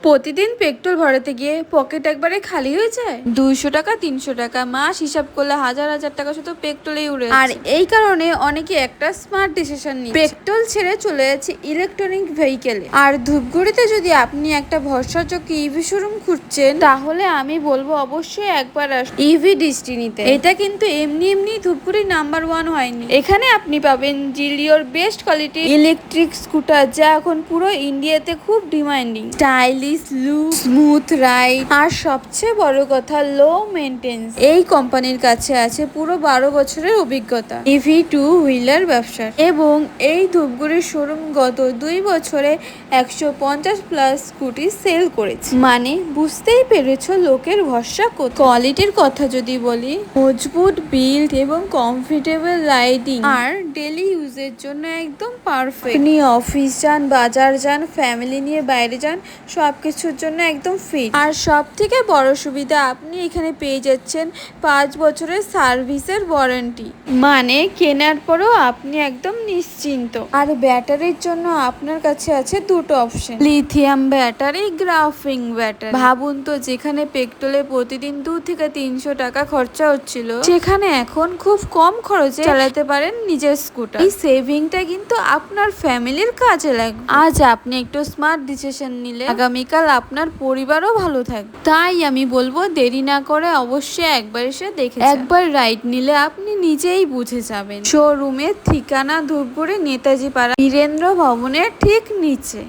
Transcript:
প্রতিদিন পেট্রোল ভরাতে গিয়ে পকেট একবারে খালি হয়ে যায়। 200 টাকা 300 টাকা মাস হিসাব করলে হাজার হাজার টাকা শুধু পেট্রোলেই উড়ে। আর এই কারণে অনেকে একটা স্মার্ট ডিসিশন নিচ্ছে, পেট্রোল ছেড়ে চলে যাচ্ছে ইলেকট্রনিক ভেহিকেলে। আর ধূপগুড়িতে যদি আপনি একটা ভরসাযোগ্য ইভি শোরুম খুঁজছেন, তাহলে আমি বলবো অবশ্যই একবার ইভি ডেস্টিনিতে। এটা কিন্তু এমনি এমনি ধূপগুড়ির নাম্বার 1 হয়নি। এখানে আপনি পাবেন জিলিওর বেস্ট কোয়ালিটি ইলেকট্রিক স্কুটার, যা এখন পুরো ইন্ডিয়াতে খুব demanding. Stylish look, smooth ride, আর সবচেয়ে বড় কথা লো মেইনটেন্স। এই কোম্পানির কাছে আছে পুরো 12 বছরের অভিজ্ঞতা ইভি 2 হুইলার ব্যবসার। এবং এই ধূপগুড়ির শোরুম গত 2 বছরে 150 প্লাস স্কুটি সেল করেছে। মানে বুঝতেই পেরেছো লোকের ভরসা কত। কোয়ালিটির কথা যদি বলি, মজবুত বিল্ড এবং কমফোর্টেবল রাইডিং আর ডেলি ইউজের জন্য একদম পারফেক্ট। আপনি অফিস যান, বাজার যান, ফ্যামিলি নিয়ে বাইরে যান, সবকিছুর জন্য একদম ফিট। আর সব থেকে বড় সুবিধা, আপনি এখানে পেয়ে যাচ্ছেন 5 বছরের সার্ভিসের ওয়ারেন্টি। মানে কেনার পরেও আপনি একদম নিশ্চিন্ত। আর ব্যাটারির জন্য আপনার কাছে আছে দুটো option, lithium battery, graphene battery. ভাবুন তো, যেখানে পেট্রোলে প্রতিদিন 2 থেকে 300 টাকা খরচা হচ্ছিল, সেখানে এখন খুব কম খরচে চালাতে পারেন নিজের স্কুটার। এই সেভিংটা কিন্তু আপনার ফ্যামিলির কাজে লাগবে। আজ আপনি একটু স্মার্ট ডিসিশন নিলে আগামীকাল আপনার পরিবারও ভালো থাকবে। তাই আমি বলবো দেরি না করে অবশ্যই একবার এসে দেখে একবার রাইড নিলে আপনি নিজেই বুঝে যাবেন। শোরুমের ঠিকানা ধূপগুড়ি নেতাজি পাড়া বীরেন্দ্র ভবনের ঠিক নিচে।